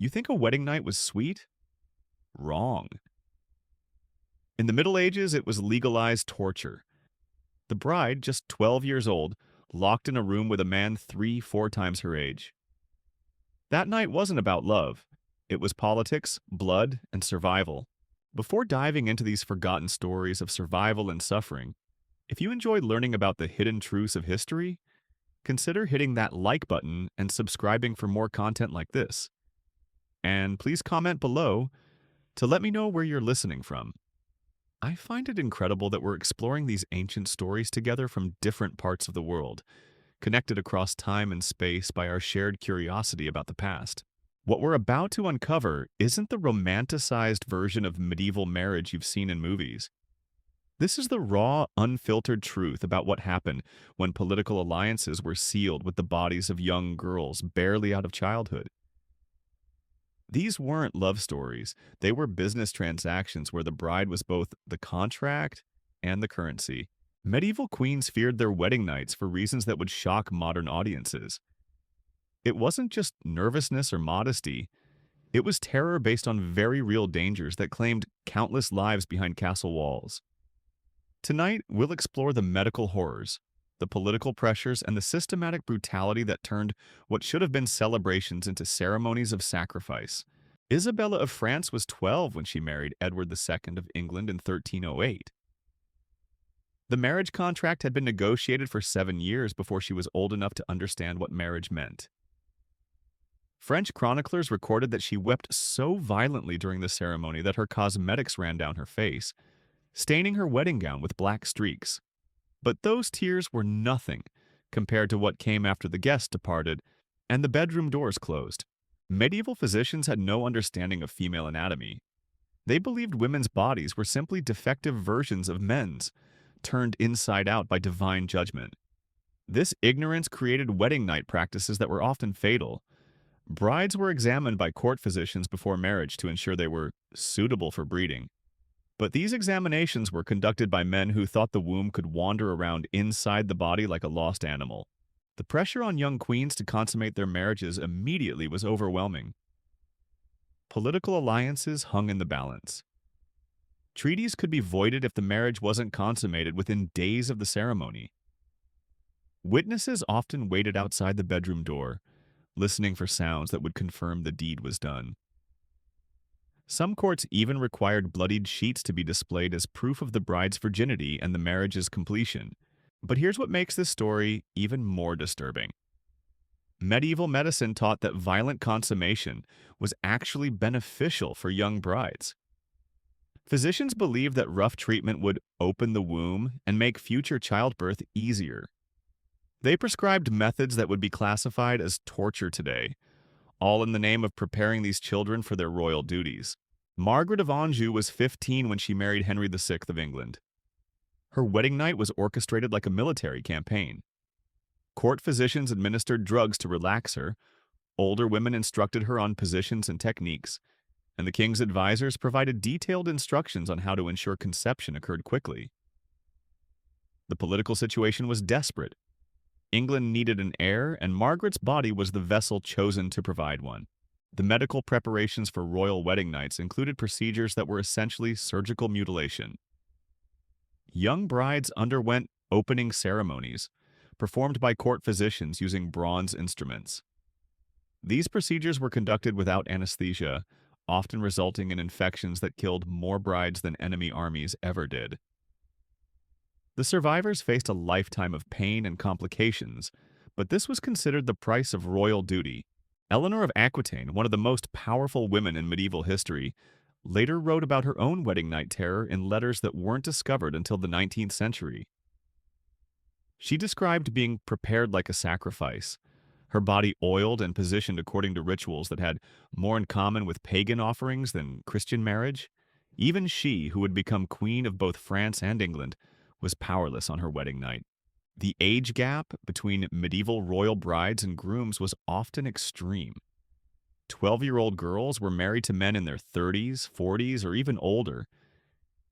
You think a wedding night was sweet? Wrong. In the Middle Ages, it was legalized torture. The bride, just 12 years old, locked in a room with a man 3, 4 times her age. That night wasn't about love. It was politics, blood, and survival. Before diving into these forgotten stories of survival and suffering, if you enjoyed learning about the hidden truths of history, consider hitting that like button and subscribing for more content like this. And please comment below to let me know where you're listening from. I find it incredible that we're exploring these ancient stories together from different parts of the world, connected across time and space by our shared curiosity about the past. What we're about to uncover isn't the romanticized version of medieval marriage you've seen in movies. This is the raw, unfiltered truth about what happened when political alliances were sealed with the bodies of young girls barely out of childhood. These weren't love stories. They were business transactions where the bride was both the contract and the currency. Medieval queens feared their wedding nights for reasons that would shock modern audiences. It wasn't just nervousness or modesty. It was terror based on very real dangers that claimed countless lives behind castle walls. Tonight, we'll explore the medical horrors, the political pressures, and the systematic brutality that turned what should have been celebrations into ceremonies of sacrifice. Isabella of France was 12 when she married Edward II of England in 1308. The marriage contract had been negotiated for 7 years before she was old enough to understand what marriage meant. French chroniclers recorded that she wept so violently during the ceremony that her cosmetics ran down her face, staining her wedding gown with black streaks. But those tears were nothing compared to what came after the guests departed and the bedroom doors closed. Medieval physicians had no understanding of female anatomy. They believed women's bodies were simply defective versions of men's, turned inside out by divine judgment. This ignorance created wedding night practices that were often fatal. Brides were examined by court physicians before marriage to ensure they were suitable for breeding. But these examinations were conducted by men who thought the womb could wander around inside the body like a lost animal. The pressure on young queens to consummate their marriages immediately was overwhelming. Political alliances hung in the balance. Treaties could be voided if the marriage wasn't consummated within days of the ceremony. Witnesses often waited outside the bedroom door, listening for sounds that would confirm the deed was done. Some courts even required bloodied sheets to be displayed as proof of the bride's virginity and the marriage's completion. But here's what makes this story even more disturbing. Medieval medicine taught that violent consummation was actually beneficial for young brides. Physicians believed that rough treatment would open the womb and make future childbirth easier. They prescribed methods that would be classified as torture today, all in the name of preparing these children for their royal duties. Margaret of Anjou was 15 when she married Henry VI of England. Her wedding night was orchestrated like a military campaign. Court physicians administered drugs to relax her, older women instructed her on positions and techniques, and the king's advisors provided detailed instructions on how to ensure conception occurred quickly. The political situation was desperate. England needed an heir, and Margaret's body was the vessel chosen to provide one. The medical preparations for royal wedding nights included procedures that were essentially surgical mutilation. Young brides underwent opening ceremonies, performed by court physicians using bronze instruments. These procedures were conducted without anesthesia, often resulting in infections that killed more brides than enemy armies ever did. The survivors faced a lifetime of pain and complications, but this was considered the price of royal duty. Eleanor of Aquitaine, one of the most powerful women in medieval history, later wrote about her own wedding night terror in letters that weren't discovered until the 19th century. She described being prepared like a sacrifice, her body oiled and positioned according to rituals that had more in common with pagan offerings than Christian marriage. Even she, who would become queen of both France and England, was powerless on her wedding night. The age gap between medieval royal brides and grooms was often extreme. 12-year-old girls were married to men in their 30s, 40s, or even older.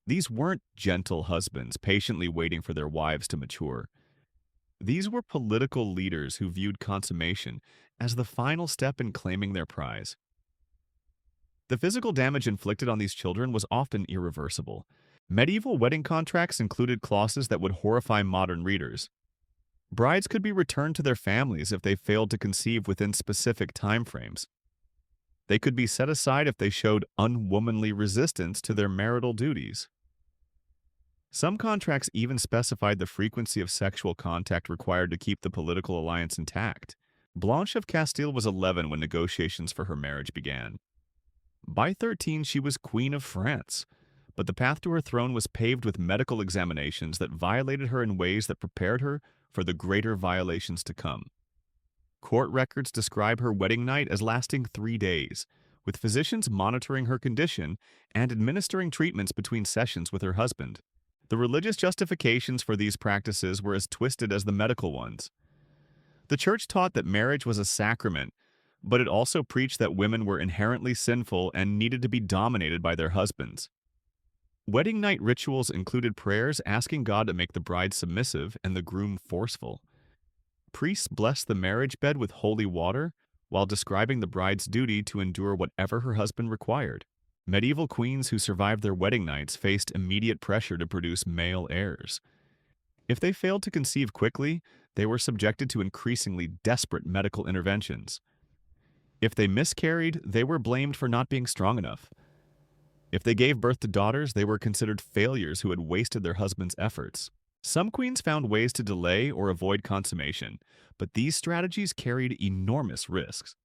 These weren't gentle husbands patiently waiting for their wives to mature. These were political leaders who viewed consummation as the final step in claiming their prize. The physical damage inflicted on these children was often irreversible. Medieval wedding contracts included clauses that would horrify modern readers. Brides could be returned to their families if they failed to conceive within specific timeframes. They could be set aside if they showed unwomanly resistance to their marital duties. Some contracts even specified the frequency of sexual contact required to keep the political alliance intact. Blanche of Castile was 11 when negotiations for her marriage began. By 13, she was Queen of France, but the path to her throne was paved with medical examinations that violated her in ways that prepared her for the greater violations to come. Court records describe her wedding night as lasting 3 days, with physicians monitoring her condition and administering treatments between sessions with her husband. The religious justifications for these practices were as twisted as the medical ones. The church taught that marriage was a sacrament, but it also preached that women were inherently sinful and needed to be dominated by their husbands. Wedding night rituals included prayers asking God to make the bride submissive and the groom forceful. Priests blessed the marriage bed with holy water while describing the bride's duty to endure whatever her husband required. Medieval queens who survived their wedding nights faced immediate pressure to produce male heirs. If they failed to conceive quickly, they were subjected to increasingly desperate medical interventions. If they miscarried, they were blamed for not being strong enough. If they gave birth to daughters, they were considered failures who had wasted their husband's efforts. Some queens found ways to delay or avoid consummation, but these strategies carried enormous risks.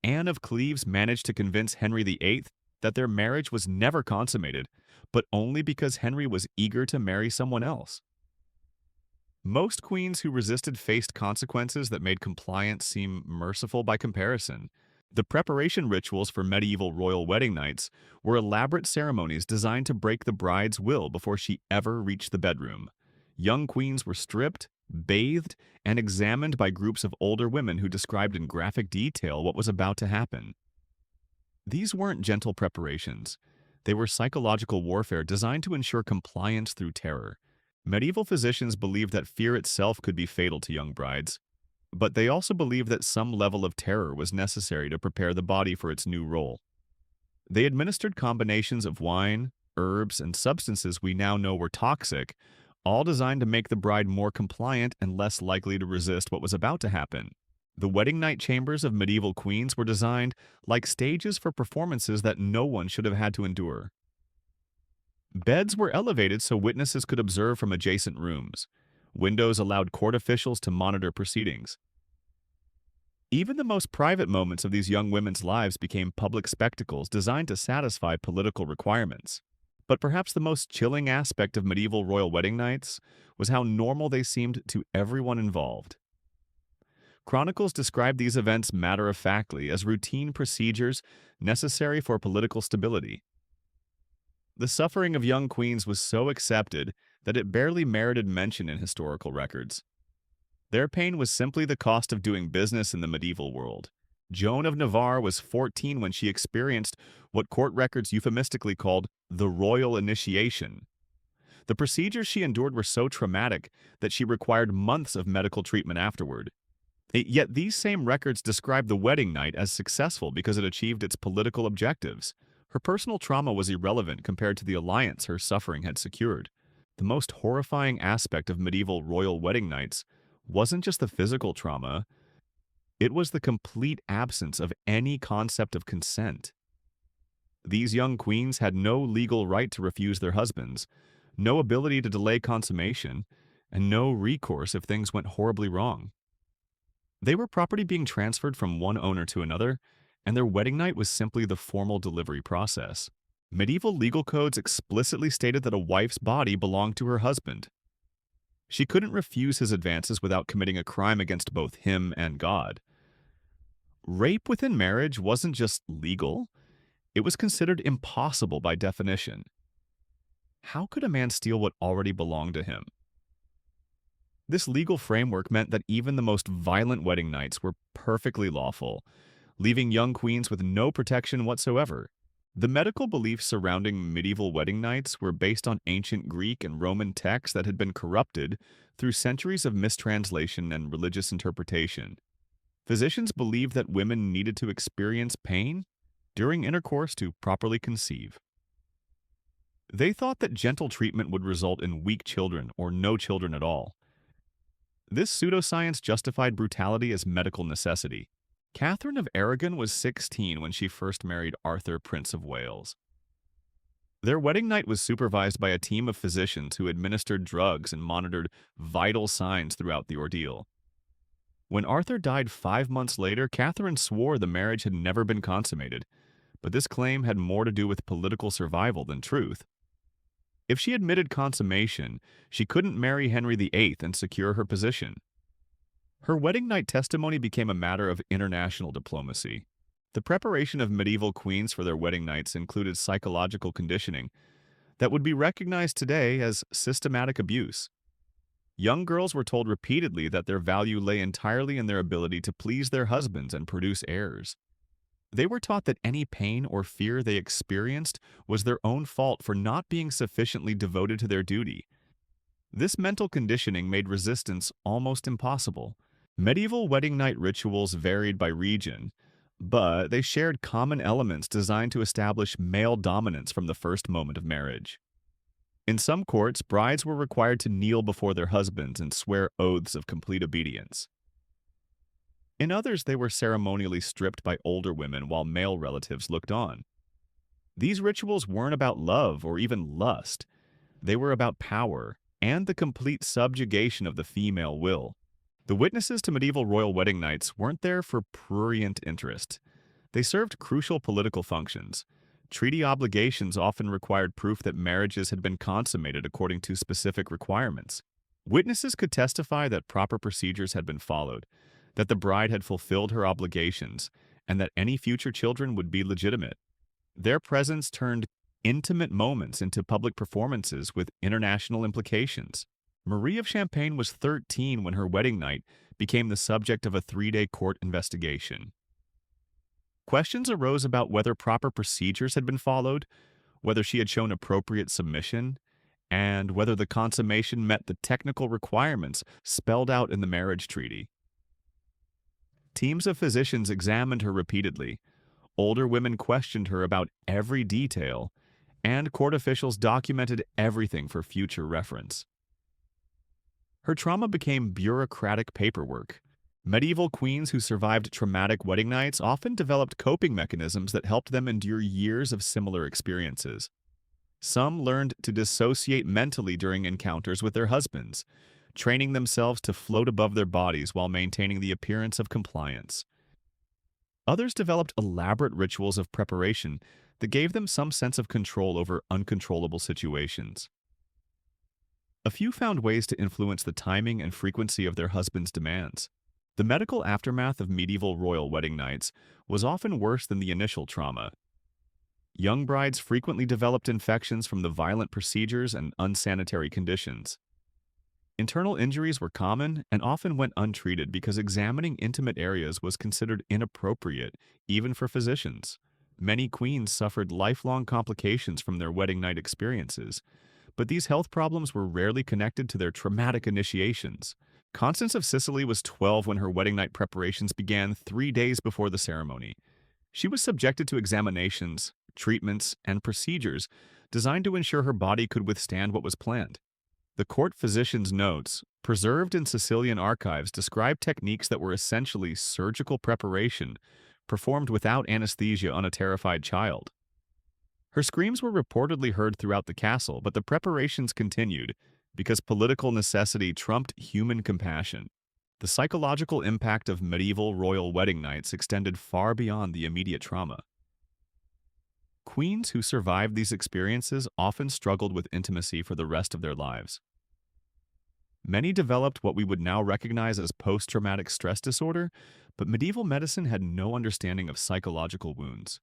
Anne of Cleves managed to convince Henry VIII that their marriage was never consummated, but only because Henry was eager to marry someone else. Most queens who resisted faced consequences that made compliance seem merciful by comparison. The preparation rituals for medieval royal wedding nights were elaborate ceremonies designed to break the bride's will before she ever reached the bedroom. Young queens were stripped, bathed, and examined by groups of older women who described in graphic detail what was about to happen. These weren't gentle preparations. They were psychological warfare designed to ensure compliance through terror. Medieval physicians believed that fear itself could be fatal to young brides, but they also believed that some level of terror was necessary to prepare the body for its new role. They administered combinations of wine, herbs, and substances we now know were toxic, all designed to make the bride more compliant and less likely to resist what was about to happen. The wedding night chambers of medieval queens were designed like stages for performances that no one should have had to endure. Beds were elevated so witnesses could observe from adjacent rooms. Windows allowed court officials to monitor proceedings. Even the most private moments of these young women's lives became public spectacles designed to satisfy political requirements. But perhaps the most chilling aspect of medieval royal wedding nights was how normal they seemed to everyone involved. Chronicles describe these events matter-of-factly as routine procedures necessary for political stability. The suffering of young queens was so accepted that it barely merited mention in historical records. Their pain was simply the cost of doing business in the medieval world. Joan of Navarre was 14 when she experienced what court records euphemistically called the royal initiation. The procedures she endured were so traumatic that she required months of medical treatment afterward. Yet these same records describe the wedding night as successful because it achieved its political objectives. Her personal trauma was irrelevant compared to the alliance her suffering had secured. The most horrifying aspect of medieval royal wedding nights wasn't just the physical trauma, it was the complete absence of any concept of consent. These young queens had no legal right to refuse their husbands, no ability to delay consummation, and no recourse if things went horribly wrong. They were property being transferred from one owner to another, and their wedding night was simply the formal delivery process. Medieval legal codes explicitly stated that a wife's body belonged to her husband. She couldn't refuse his advances without committing a crime against both him and God. Rape within marriage wasn't just legal, it was considered impossible by definition. How could a man steal what already belonged to him? This legal framework meant that even the most violent wedding nights were perfectly lawful, leaving young queens with no protection whatsoever. The medical beliefs surrounding medieval wedding nights were based on ancient Greek and Roman texts that had been corrupted through centuries of mistranslation and religious interpretation. Physicians believed that women needed to experience pain during intercourse to properly conceive. They thought that gentle treatment would result in weak children or no children at all. This pseudoscience justified brutality as medical necessity. Catherine of Aragon was 16 when she first married Arthur, Prince of Wales. Their wedding night was supervised by a team of physicians who administered drugs and monitored vital signs throughout the ordeal. When Arthur died 5 months later, Catherine swore the marriage had never been consummated, but this claim had more to do with political survival than truth. If she admitted consummation, she couldn't marry Henry VIII and secure her position. Her wedding night testimony became a matter of international diplomacy. The preparation of medieval queens for their wedding nights included psychological conditioning that would be recognized today as systematic abuse. Young girls were told repeatedly that their value lay entirely in their ability to please their husbands and produce heirs. They were taught that any pain or fear they experienced was their own fault for not being sufficiently devoted to their duty. This mental conditioning made resistance almost impossible. Medieval wedding night rituals varied by region, but they shared common elements designed to establish male dominance from the first moment of marriage. In some courts, brides were required to kneel before their husbands and swear oaths of complete obedience. In others, they were ceremonially stripped by older women while male relatives looked on. These rituals weren't about love or even lust. They were about power and the complete subjugation of the female will. The witnesses to medieval royal wedding nights weren't there for prurient interest. They served crucial political functions. Treaty obligations often required proof that marriages had been consummated according to specific requirements. Witnesses could testify that proper procedures had been followed, that the bride had fulfilled her obligations, and that any future children would be legitimate. Their presence turned intimate moments into public performances with international implications. Marie of Champagne was 13 when her wedding night became the subject of a 3-day court investigation. Questions arose about whether proper procedures had been followed, whether she had shown appropriate submission, and whether the consummation met the technical requirements spelled out in the marriage treaty. Teams of physicians examined her repeatedly. Older women questioned her about every detail, and court officials documented everything for future reference. Her trauma became bureaucratic paperwork. Medieval queens who survived traumatic wedding nights often developed coping mechanisms that helped them endure years of similar experiences. Some learned to dissociate mentally during encounters with their husbands, training themselves to float above their bodies while maintaining the appearance of compliance. Others developed elaborate rituals of preparation that gave them some sense of control over uncontrollable situations. A few found ways to influence the timing and frequency of their husbands' demands. The medical aftermath of medieval royal wedding nights was often worse than the initial trauma. Young brides frequently developed infections from the violent procedures and unsanitary conditions. Internal injuries were common and often went untreated because examining intimate areas was considered inappropriate, even for physicians. Many queens suffered lifelong complications from their wedding night experiences, but these health problems were rarely connected to their traumatic initiations. Constance of Sicily was 12 when her wedding night preparations began 3 days before the ceremony. She was subjected to examinations, treatments, and procedures designed to ensure her body could withstand what was planned. The court physician's notes, preserved in Sicilian archives, describe techniques that were essentially surgical preparation, performed without anesthesia on a terrified child. Her screams were reportedly heard throughout the castle, but the preparations continued because political necessity trumped human compassion. The psychological impact of medieval royal wedding nights extended far beyond the immediate trauma. Queens who survived these experiences often struggled with intimacy for the rest of their lives. Many developed what we would now recognize as post-traumatic stress disorder, but medieval medicine had no understanding of psychological wounds.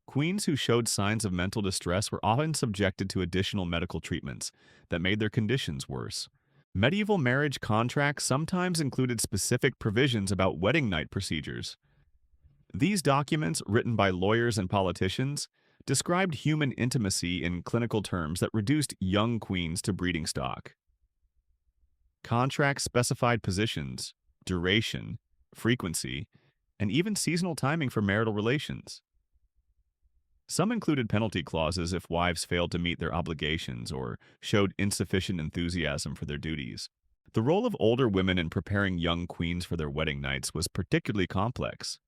Queens who showed signs of mental distress were often subjected to additional medical treatments that made their conditions worse. Medieval marriage contracts sometimes included specific provisions about wedding night procedures. These documents, written by lawyers and politicians, described human intimacy in clinical terms that reduced young queens to breeding stock. Contracts specified positions, duration, frequency, and even seasonal timing for marital relations. Some included penalty clauses if wives failed to meet their obligations or showed insufficient enthusiasm for their duties. The role of older women in preparing young queens for their wedding nights was particularly complex.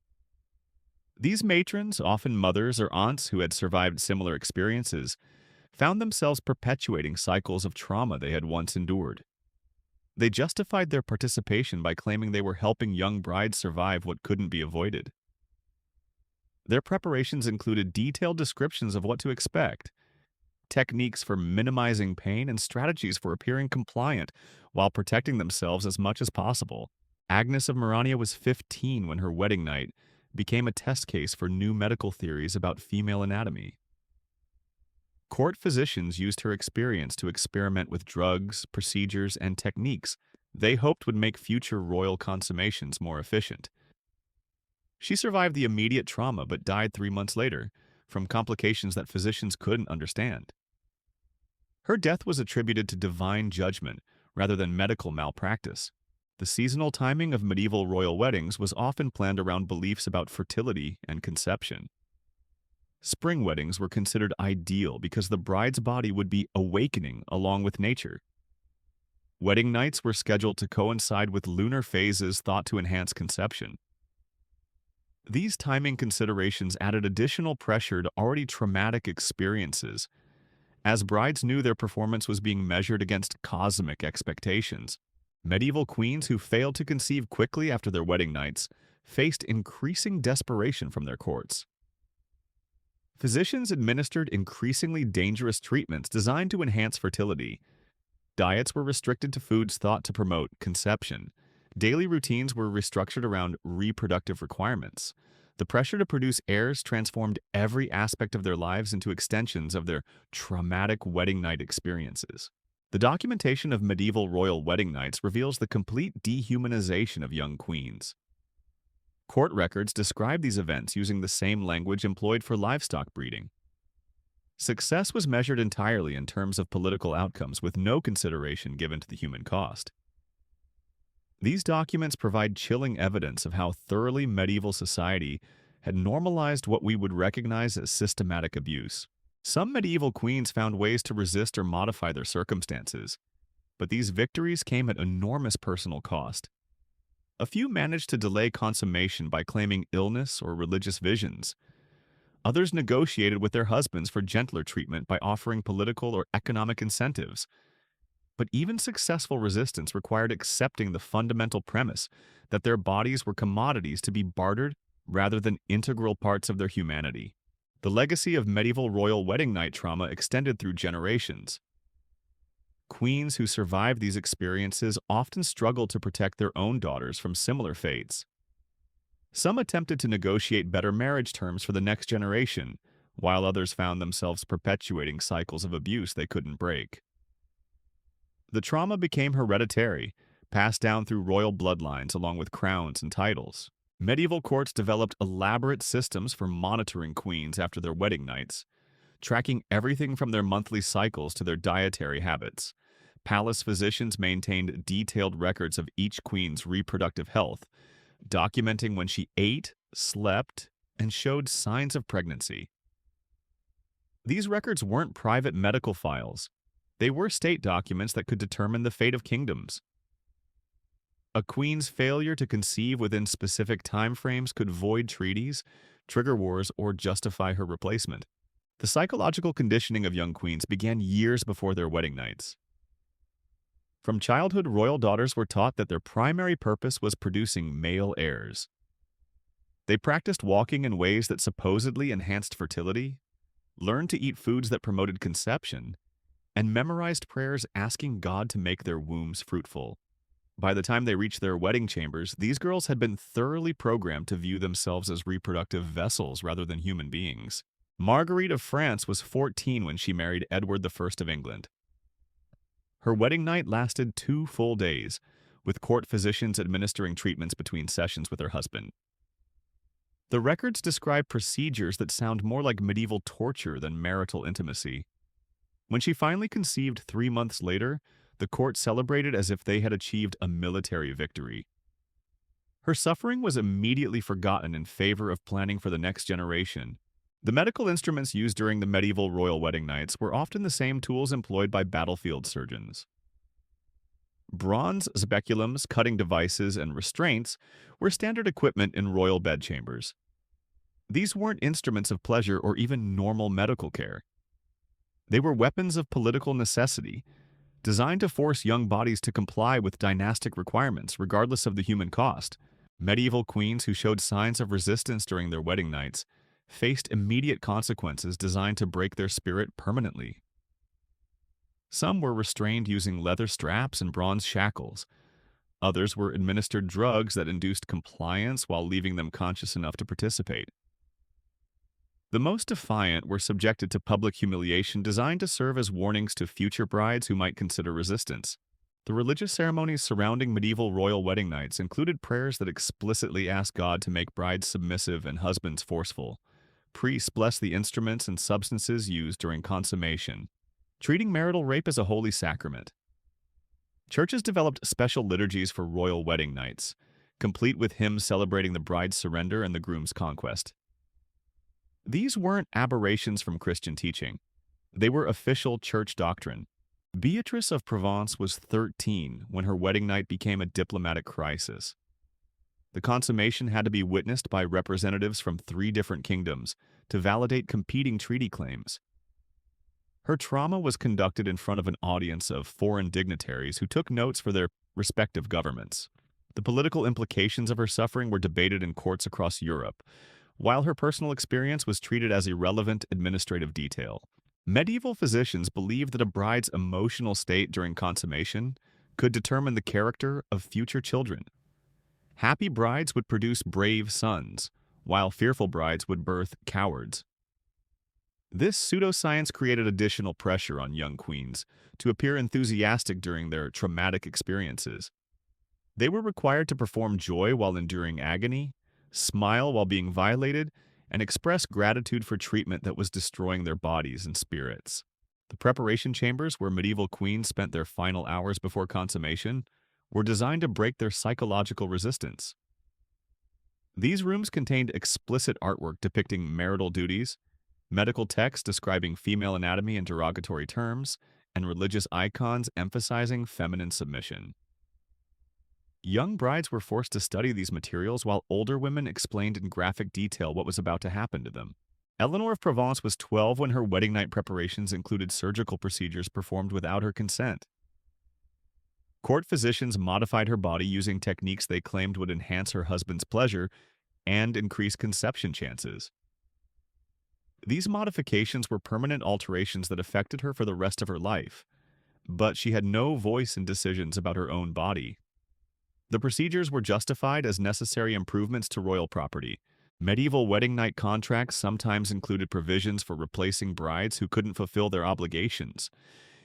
These matrons, often mothers or aunts who had survived similar experiences, found themselves perpetuating cycles of trauma they had once endured. They justified their participation by claiming they were helping young brides survive what couldn't be avoided. Their preparations included detailed descriptions of what to expect, techniques for minimizing pain, and strategies for appearing compliant while protecting themselves as much as possible. Agnes of Merania was 15 when her wedding night became a test case for new medical theories about female anatomy. Court physicians used her experience to experiment with drugs, procedures, and techniques they hoped would make future royal consummations more efficient. She survived the immediate trauma but died 3 months later from complications that physicians couldn't understand. Her death was attributed to divine judgment rather than medical malpractice. The seasonal timing of medieval royal weddings was often planned around beliefs about fertility and conception. Spring weddings were considered ideal because the bride's body would be awakening along with nature. Wedding nights were scheduled to coincide with lunar phases thought to enhance conception. These timing considerations added additional pressure to already traumatic experiences, as brides knew their performance was being measured against cosmic expectations. Medieval queens who failed to conceive quickly after their wedding nights faced increasing desperation from their courts. Physicians administered increasingly dangerous treatments designed to enhance fertility. Diets were restricted to foods thought to promote conception. Daily routines were restructured around reproductive requirements. The pressure to produce heirs transformed every aspect of their lives into extensions of their traumatic wedding night experiences. The documentation of medieval royal wedding nights reveals the complete dehumanization of young queens. Court records describe these events using the same language employed for livestock breeding. Success was measured entirely in terms of political outcomes, with no consideration given to the human cost. These documents provide chilling evidence of how thoroughly medieval society had normalized what we would recognize as systematic abuse. Some medieval queens found ways to resist or modify their circumstances, but these victories came at enormous personal cost. A few managed to delay consummation by claiming illness or religious visions. Others negotiated with their husbands for gentler treatment by offering political or economic incentives. But even successful resistance required accepting the fundamental premise that their bodies were commodities to be bartered rather than integral parts of their humanity. The legacy of medieval royal wedding night trauma extended through generations. Queens who survived these experiences often struggled to protect their own daughters from similar fates. Some attempted to negotiate better marriage terms for the next generation, while others found themselves perpetuating cycles of abuse they couldn't break. The trauma became hereditary, passed down through royal bloodlines along with crowns and titles. Medieval courts developed elaborate systems for monitoring queens after their wedding nights, tracking everything from their monthly cycles to their dietary habits. Palace physicians maintained detailed records of each queen's reproductive health, documenting when she ate, slept, and showed signs of pregnancy. These records weren't private medical files. They were state documents that could determine the fate of kingdoms. A queen's failure to conceive within specific timeframes could void treaties, trigger wars, or justify her replacement. The psychological conditioning of young queens began years before their wedding nights. From childhood, royal daughters were taught that their primary purpose was producing male heirs. They practiced walking in ways that supposedly enhanced fertility, learned to eat foods that promoted conception, and memorized prayers asking God to make their wombs fruitful. By the time they reached their wedding chambers, these girls had been thoroughly programmed to view themselves as reproductive vessels rather than human beings. Margaret of France was 14 when she married Edward I of England. Her wedding night lasted 2 full days, with court physicians administering treatments between sessions with her husband. The records describe procedures that sound more like medieval torture than marital intimacy. When she finally conceived 3 months later, the court celebrated as if they had achieved a military victory. Her suffering was immediately forgotten in favor of planning for the next generation. The medical instruments used during the medieval royal wedding nights were often the same tools employed by battlefield surgeons. Bronze speculums, cutting devices, and restraints were standard equipment in royal bedchambers. These weren't instruments of pleasure or even normal medical care. They were weapons of political necessity, designed to force young bodies to comply with dynastic requirements, regardless of the human cost. Medieval queens who showed signs of resistance during their wedding nights faced immediate consequences designed to break their spirit permanently. Some were restrained using leather straps and bronze shackles. Others were administered drugs that induced compliance while leaving them conscious enough to participate. The most defiant were subjected to public humiliation designed to serve as warnings to future brides who might consider resistance. The religious ceremonies surrounding medieval royal wedding nights included prayers that explicitly asked God to make brides submissive and husbands forceful. Priests blessed the instruments and substances used during consummation, treating marital rape as a holy sacrament. Churches developed special liturgies for royal wedding nights, complete with hymns celebrating the bride's surrender and the groom's conquest. These weren't aberrations from Christian teaching. They were official church doctrine. Beatrice of Provence was 13 when her wedding night became a diplomatic crisis. The consummation had to be witnessed by representatives from 3 different kingdoms to validate competing treaty claims. Her trauma was conducted in front of an audience of foreign dignitaries who took notes for their respective governments. The political implications of her suffering were debated in courts across Europe, while her personal experience was treated as irrelevant administrative detail. Medieval physicians believed that a bride's emotional state during consummation could determine the character of future children. Happy brides would produce brave sons, while fearful brides would birth cowards. This pseudoscience created additional pressure on young queens to appear enthusiastic during their traumatic experiences. They were required to perform joy while enduring agony, smile while being violated, and express gratitude for treatment that was destroying their bodies and spirits. The preparation chambers, where medieval queens spent their final hours before consummation, were designed to break their psychological resistance. These rooms contained explicit artwork depicting marital duties, medical texts describing female anatomy in derogatory terms, and religious icons emphasizing feminine submission. Young brides were forced to study these materials while older women explained in graphic detail what was about to happen to them. Eleanor of Provence was 12 when her wedding night preparations included surgical procedures performed without her consent. Court physicians modified her body using techniques they claimed would enhance her husband's pleasure and increase conception chances. These modifications were permanent alterations that affected her for the rest of her life, but she had no voice in decisions about her own body. The procedures were justified as necessary improvements to royal property. Medieval wedding night contracts sometimes included provisions for replacing brides who couldn't fulfill their obligations.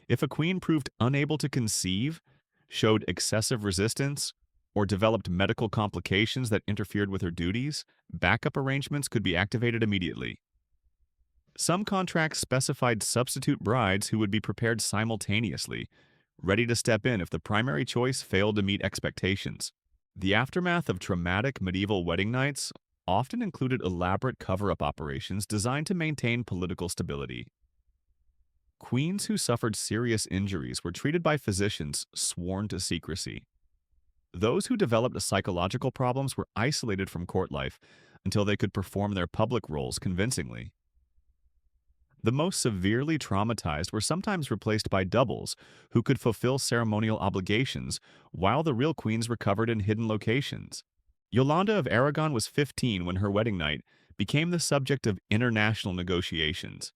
If a queen proved unable to conceive, showed excessive resistance, or developed medical complications that interfered with her duties, backup arrangements could be activated immediately. Some contracts specified substitute brides who would be prepared simultaneously, ready to step in if the primary choice failed to meet expectations. The aftermath of traumatic medieval wedding nights often included elaborate cover-up operations designed to maintain political stability. Queens who suffered serious injuries were treated by physicians sworn to secrecy. Those who developed psychological problems were isolated from court life until they could perform their public roles convincingly. The most severely traumatized were sometimes replaced by doubles who could fulfill ceremonial obligations while the real queens recovered in hidden locations. Yolande of Aragon was 15 when her wedding night became the subject of international negotiations.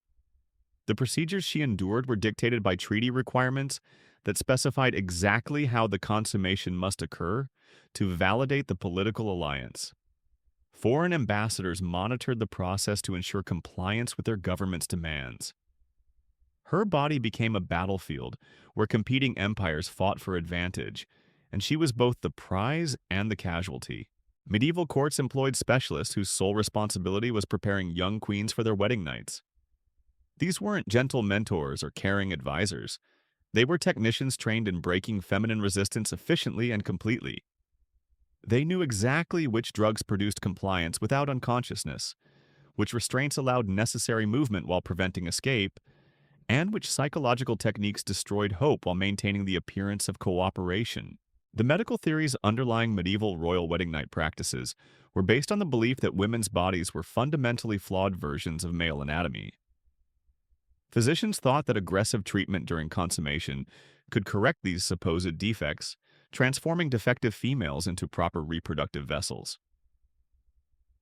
The procedures she endured were dictated by treaty requirements that specified exactly how the consummation must occur to validate the political alliance. Foreign ambassadors monitored the process to ensure compliance with their government's demands. Her body became a battlefield where competing empires fought for advantage, and she was both the prize and the casualty. Medieval courts employed specialists whose sole responsibility was preparing young queens for their wedding nights. These weren't gentle mentors or caring advisors. They were technicians trained in breaking feminine resistance efficiently and completely. They knew exactly which drugs produced compliance without unconsciousness, which restraints allowed necessary movement while preventing escape, and which psychological techniques destroyed hope while maintaining the appearance of cooperation. The medical theories underlying medieval royal wedding night practices were based on the belief that women's bodies were fundamentally flawed versions of male anatomy. Physicians thought that aggressive treatment during consummation could correct these supposed defects, transforming defective females into proper reproductive vessels.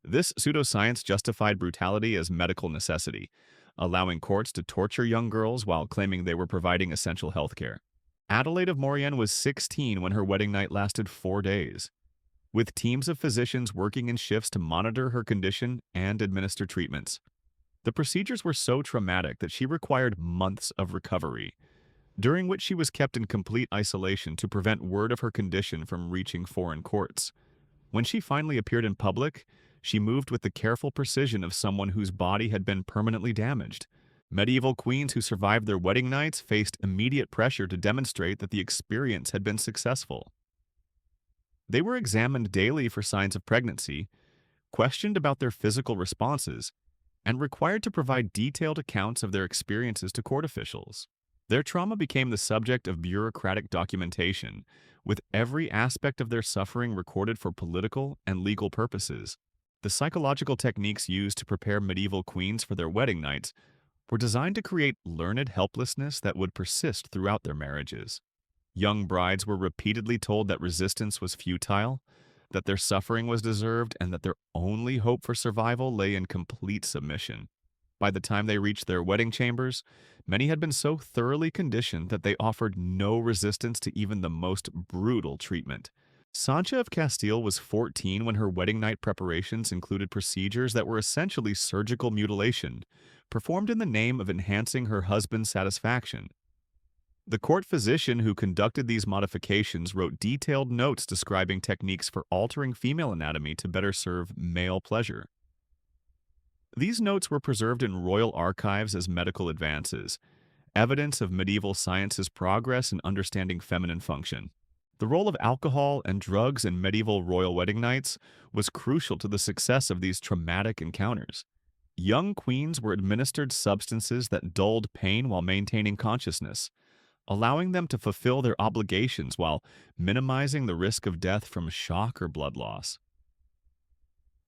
This pseudoscience justified brutality as medical necessity, allowing courts to torture young girls while claiming they were providing essential health care. Adelaide of Maurienne was 16 when her wedding night lasted 4 days, with teams of physicians working in shifts to monitor her condition and administer treatments. The procedures were so traumatic that she required months of recovery, during which she was kept in complete isolation to prevent word of her condition from reaching foreign courts. When she finally appeared in public, she moved with the careful precision of someone whose body had been permanently damaged. Medieval queens who survived their wedding nights faced immediate pressure to demonstrate that the experience had been successful. They were examined daily for signs of pregnancy, questioned about their physical responses, and required to provide detailed accounts of their experiences to court officials. Their trauma became the subject of bureaucratic documentation, with every aspect of their suffering recorded for political and legal purposes. The psychological techniques used to prepare medieval queens for their wedding nights were designed to create learned helplessness that would persist throughout their marriages. Young brides were repeatedly told that resistance was futile, that their suffering was deserved, and that their only hope for survival lay in complete submission. By the time they reached their wedding chambers, many had been so thoroughly conditioned that they offered no resistance to even the most brutal treatment. Sancha of Castile was 14 when her wedding night preparations included procedures that were essentially surgical mutilation, performed in the name of enhancing her husband's satisfaction. The court physician who conducted these modifications wrote detailed notes describing techniques for altering female anatomy to better serve male pleasure. These notes were preserved in royal archives as medical advances, evidence of medieval science's progress in understanding feminine function. The role of alcohol and drugs in medieval royal wedding nights was crucial to the success of these traumatic encounters. Young queens were administered substances that dulled pain while maintaining consciousness, allowing them to fulfill their obligations while minimizing the risk of death from shock or blood loss.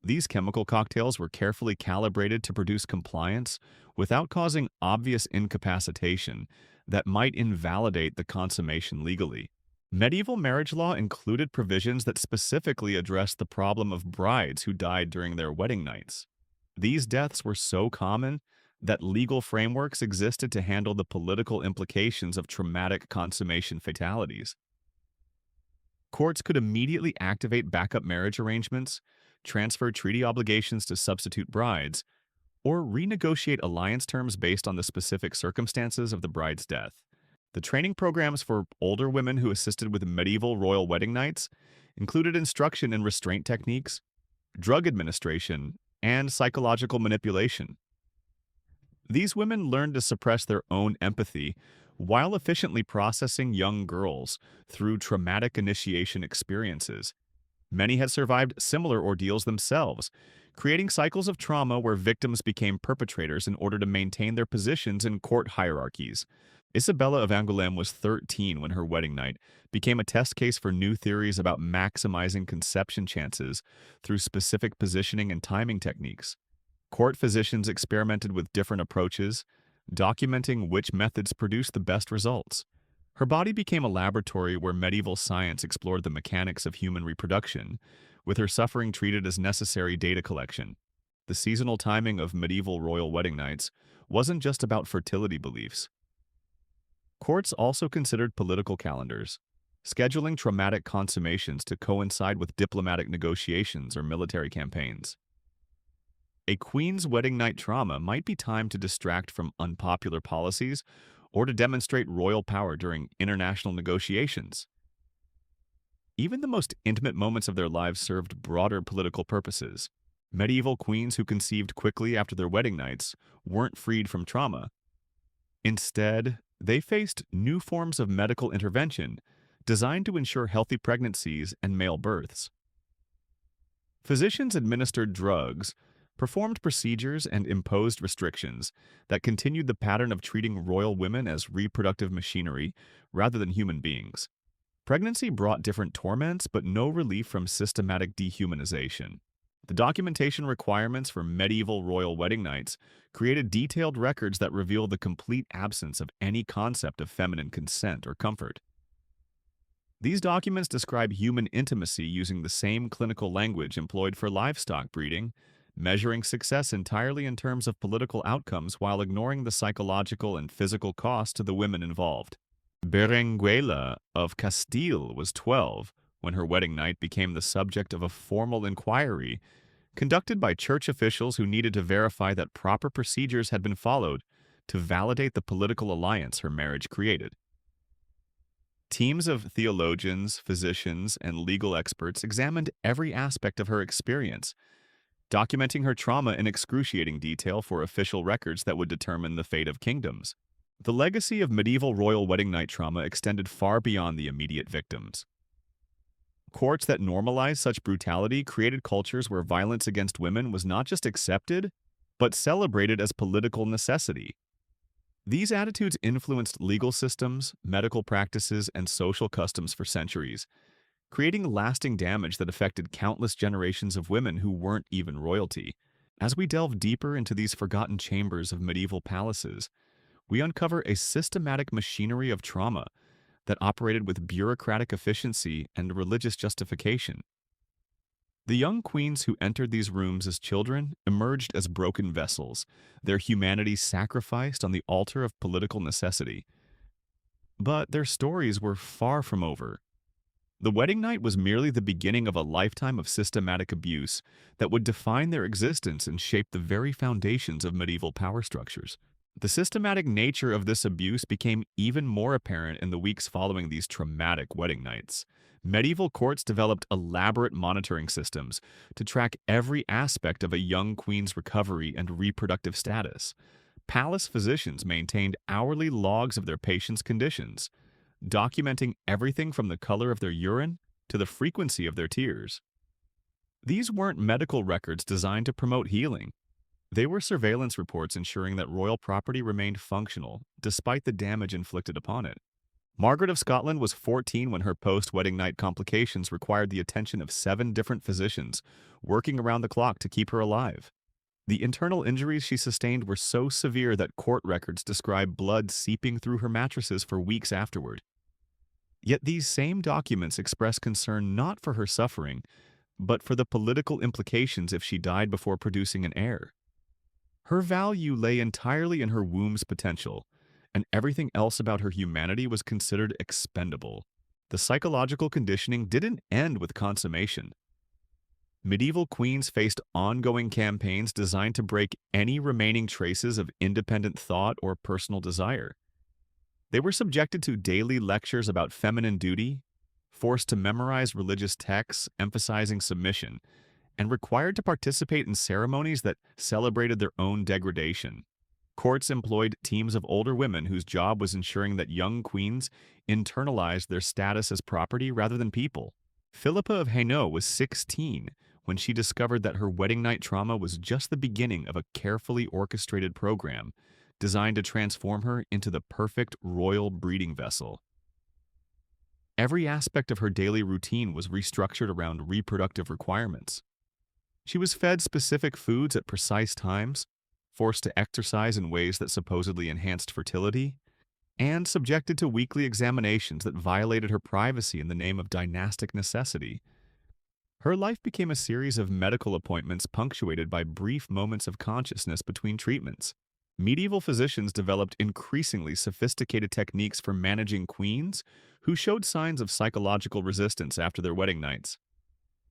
These chemical cocktails were carefully calibrated to produce compliance without causing obvious incapacitation that might invalidate the consummation legally. Medieval marriage law included provisions that specifically addressed the problem of brides who died during their wedding nights. These deaths were so common that legal frameworks existed to handle the political implications of traumatic consummation fatalities. Courts could immediately activate backup marriage arrangements, transfer treaty obligations to substitute brides, or renegotiate alliance terms based on the specific circumstances of the bride's death. The training programs for older women who assisted with medieval royal wedding nights included instruction in restraint techniques, drug administration, and psychological manipulation. These women learned to suppress their own empathy while efficiently processing young girls through traumatic initiation experiences. Many had survived similar ordeals themselves, creating cycles of trauma where victims became perpetrators in order to maintain their positions in court hierarchies. Isabella of Angoulême was 13 when her wedding night became a test case for new theories about maximizing conception chances through specific positioning and timing techniques. Court physicians experimented with different approaches, documenting which methods produced the best results. Her body became a laboratory where medieval science explored the mechanics of human reproduction, with her suffering treated as necessary data collection. The seasonal timing of medieval royal wedding nights wasn't just about fertility beliefs. Courts also considered political calendars, scheduling traumatic consummations to coincide with diplomatic negotiations or military campaigns. A queen's wedding night trauma might be timed to distract from unpopular policies or to demonstrate royal power during international negotiations. Even the most intimate moments of their lives served broader political purposes. Medieval queens who conceived quickly after their wedding nights weren't freed from trauma. Instead, they faced new forms of medical intervention designed to ensure healthy pregnancies and male births. Physicians administered drugs, performed procedures, and imposed restrictions that continued the pattern of treating royal women as reproductive machinery rather than human beings. Pregnancy brought different torments, but no relief from systematic dehumanization. The documentation requirements for medieval royal wedding nights created detailed records that reveal the complete absence of any concept of feminine consent or comfort. These documents describe human intimacy using the same clinical language employed for livestock breeding, measuring success entirely in terms of political outcomes while ignoring the psychological and physical cost to the women involved. Berenguela of Castile was 12 when her wedding night became the subject of a formal inquiry conducted by church officials who needed to verify that proper procedures had been followed to validate the political alliance her marriage created. Teams of theologians, physicians, and legal experts examined every aspect of her experience, documenting her trauma in excruciating detail for official records that would determine the fate of kingdoms. The legacy of medieval royal wedding night trauma extended far beyond the immediate victims. Courts that normalized such brutality created cultures where violence against women was not just accepted, but celebrated as political necessity. These attitudes influenced legal systems, medical practices, and social customs for centuries, creating lasting damage that affected countless generations of women who weren't even royalty. As we delve deeper into these forgotten chambers of medieval palaces, we uncover a systematic machinery of trauma that operated with bureaucratic efficiency and religious justification. The young queens who entered these rooms as children emerged as broken vessels, their humanity sacrificed on the altar of political necessity. But their stories were far from over. The wedding night was merely the beginning of a lifetime of systematic abuse that would define their existence and shape the very foundations of medieval power structures. The systematic nature of this abuse became even more apparent in the weeks following these traumatic wedding nights. Medieval courts developed elaborate monitoring systems to track every aspect of a young queen's recovery and reproductive status. Palace physicians maintained hourly logs of their patients' conditions, documenting everything from the color of their urine to the frequency of their tears. These weren't medical records designed to promote healing. They were surveillance reports ensuring that royal property remained functional despite the damage inflicted upon it. Margaret of Scotland was 14 when her post-wedding night complications required the attention of 7 different physicians, working around the clock to keep her alive. The internal injuries she sustained were so severe that court records describe blood seeping through her mattresses for weeks afterward. Yet these same documents express concern not for her suffering, but for the political implications if she died before producing an heir. Her value lay entirely in her womb's potential, and everything else about her humanity was considered expendable. The psychological conditioning didn't end with consummation. Medieval queens faced ongoing campaigns designed to break any remaining traces of independent thought or personal desire. They were subjected to daily lectures about feminine duty, forced to memorize religious texts emphasizing submission, and required to participate in ceremonies that celebrated their own degradation. Courts employed teams of older women whose job was ensuring that young queens internalized their status as property rather than people. Philippa of Hainaut was 16 when she discovered that her wedding night trauma was just the beginning of a carefully orchestrated program designed to transform her into the perfect royal breeding vessel. Every aspect of her daily routine was restructured around reproductive requirements. She was fed specific foods at precise times, forced to exercise in ways that supposedly enhanced fertility, and subjected to weekly examinations that violated her privacy in the name of dynastic necessity. Her life became a series of medical appointments punctuated by brief moments of consciousness between treatments. Medieval physicians developed increasingly sophisticated techniques for managing queens who showed signs of psychological resistance after their wedding nights.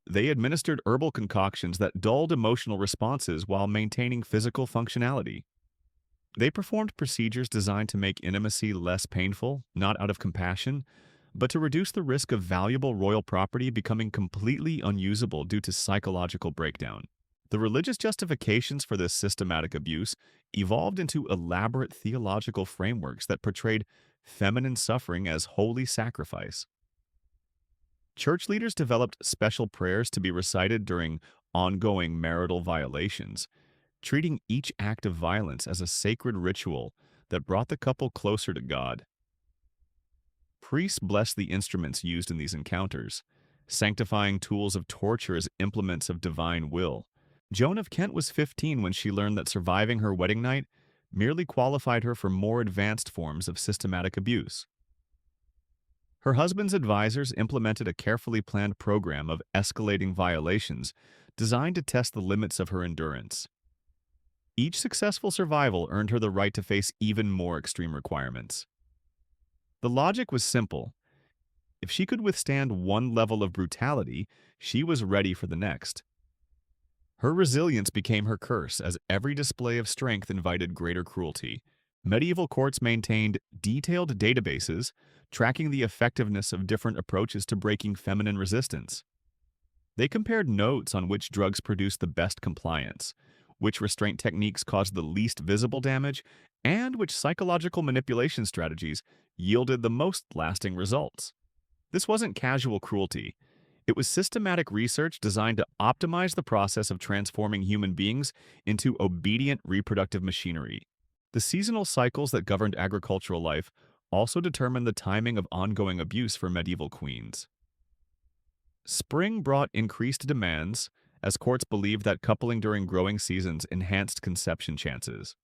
They administered herbal concoctions that dulled emotional responses while maintaining physical functionality. They performed procedures designed to make intimacy less painful, not out of compassion, but to reduce the risk of valuable royal property becoming completely unusable due to psychological breakdown. The religious justifications for this systematic abuse evolved into elaborate theological frameworks that portrayed feminine suffering as holy sacrifice. Church leaders developed special prayers to be recited during ongoing marital violations, treating each act of violence as a sacred ritual that brought the couple closer to God. Priests blessed the instruments used in these encounters, sanctifying tools of torture as implements of divine will. Joan of Kent was 15 when she learned that surviving her wedding night merely qualified her for more advanced forms of systematic abuse. Her husband's advisors implemented a carefully planned program of escalating violations designed to test the limits of her endurance. Each successful survival earned her the right to face even more extreme requirements. The logic was simple. If she could withstand one level of brutality, she was ready for the next. Her resilience became her curse, as every display of strength invited greater cruelty. Medieval courts maintained detailed databases tracking the effectiveness of different approaches to breaking feminine resistance. They compared notes on which drugs produced the best compliance, which restraint techniques caused the least visible damage, and which psychological manipulation strategies yielded the most lasting results. This wasn't casual cruelty. It was systematic research designed to optimize the process of transforming human beings into obedient reproductive machinery. The seasonal cycles that governed agricultural life also determined the timing of ongoing abuse for medieval queens. Spring brought increased demands, as courts believed that coupling during growing seasons enhanced conception chances.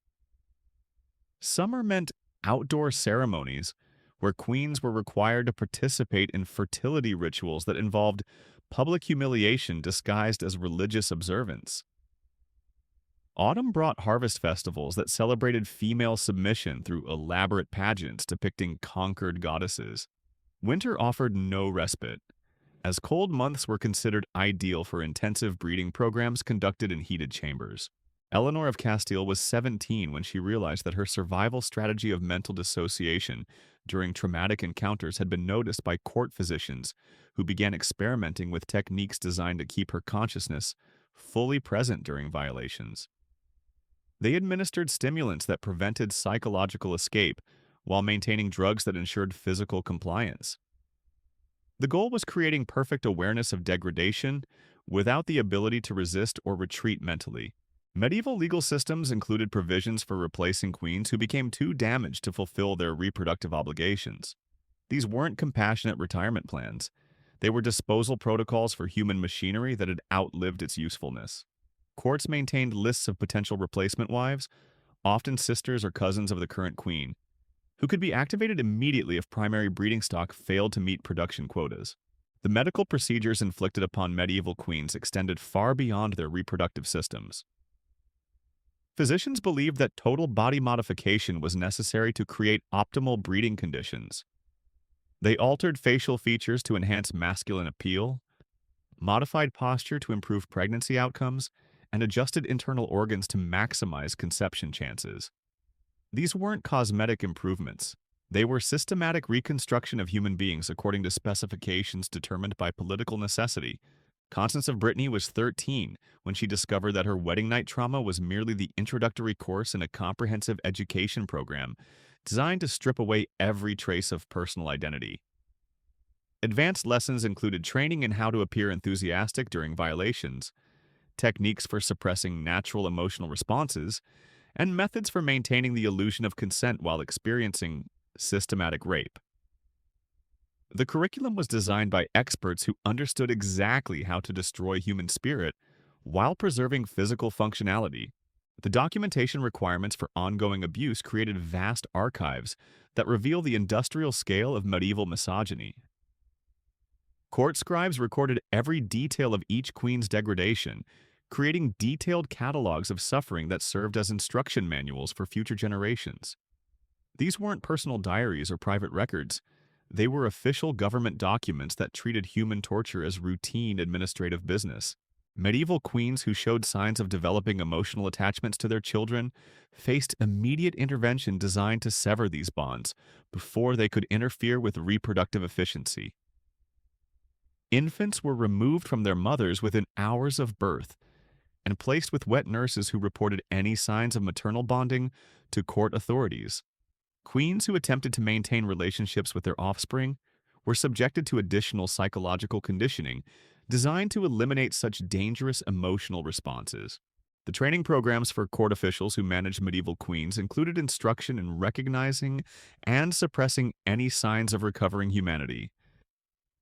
Summer meant outdoor ceremonies, where queens were required to participate in fertility rituals that involved public humiliation disguised as religious observance. Autumn brought harvest festivals that celebrated female submission through elaborate pageants depicting conquered goddesses. Winter offered no respite, as cold months were considered ideal for intensive breeding programs conducted in heated chambers. Eleanor of Castile was 17 when she realized that her survival strategy of mental dissociation during traumatic encounters had been noticed by court physicians who began experimenting with techniques designed to keep her consciousness fully present during violations. They administered stimulants that prevented psychological escape while maintaining drugs that ensured physical compliance. The goal was creating perfect awareness of degradation without the ability to resist or retreat mentally. Medieval legal systems included provisions for replacing queens who became too damaged to fulfill their reproductive obligations. These weren't compassionate retirement plans. They were disposal protocols for human machinery that had outlived its usefulness. Courts maintained lists of potential replacement wives, often sisters or cousins of the current queen, who could be activated immediately if primary breeding stock failed to meet production quotas. The medical procedures inflicted upon medieval queens extended far beyond their reproductive systems. Physicians believed that total body modification was necessary to create optimal breeding conditions. They altered facial features to enhance masculine appeal, modified posture to improve pregnancy outcomes, and adjusted internal organs to maximize conception chances. These weren't cosmetic improvements. They were systematic reconstruction of human beings according to specifications determined by political necessity. Constance of Brittany was 13 when she discovered that her wedding night trauma was merely the introductory course in a comprehensive education program designed to strip away every trace of personal identity. Advanced lessons included training in how to appear enthusiastic during violations, techniques for suppressing natural emotional responses, and methods for maintaining the illusion of consent while experiencing systematic rape. The curriculum was designed by experts who understood exactly how to destroy human spirit while preserving physical functionality. The documentation requirements for ongoing abuse created vast archives that reveal the industrial scale of medieval misogyny. Court scribes recorded every detail of each queen's degradation, creating detailed catalogs of suffering that served as instruction manuals for future generations. These weren't personal diaries or private records. They were official government documents that treated human torture as routine administrative business. Medieval queens who showed signs of developing emotional attachments to their children faced immediate intervention designed to sever these bonds before they could interfere with reproductive efficiency. Infants were removed from their mothers within hours of birth and placed with wet nurses who reported any signs of maternal bonding to court authorities. Queens who attempted to maintain relationships with their offspring were subjected to additional psychological conditioning designed to eliminate such dangerous emotional responses. The training programs for court officials who managed medieval queens included instruction in recognizing and suppressing any signs of recovering humanity.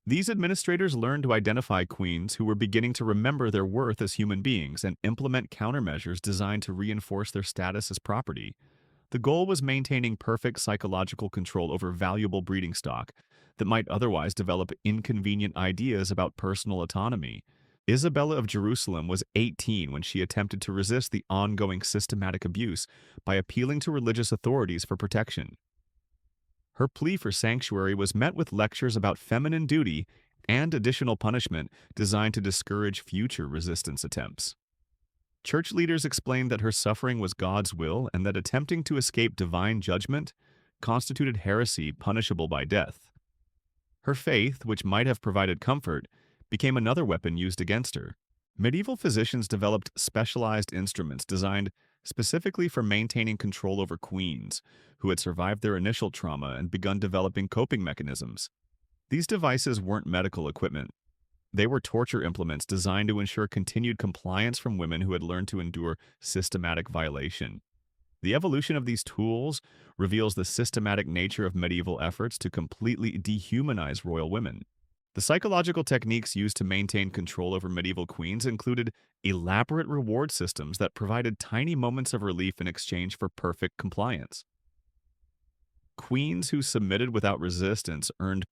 These administrators learned to identify queens who were beginning to remember their worth as human beings and implement countermeasures designed to reinforce their status as property. The goal was maintaining perfect psychological control over valuable breeding stock that might otherwise develop inconvenient ideas about personal autonomy. Isabella of Jerusalem was 18 when she attempted to resist the ongoing systematic abuse by appealing to religious authorities for protection. Her plea for sanctuary was met with lectures about feminine duty and additional punishment designed to discourage future resistance attempts. Church leaders explained that her suffering was God's will and that attempting to escape divine judgment constituted heresy punishable by death. Her faith, which might have provided comfort, became another weapon used against her. Medieval physicians developed specialized instruments designed specifically for maintaining control over queens who had survived their initial trauma and begun developing coping mechanisms. These devices weren't medical equipment. They were torture implements designed to ensure continued compliance from women who had learned to endure systematic violation. The evolution of these tools reveals the systematic nature of medieval efforts to completely dehumanize royal women. The psychological techniques used to maintain control over medieval queens included elaborate reward systems that provided tiny moments of relief in exchange for perfect compliance. Queens who submitted without resistance earned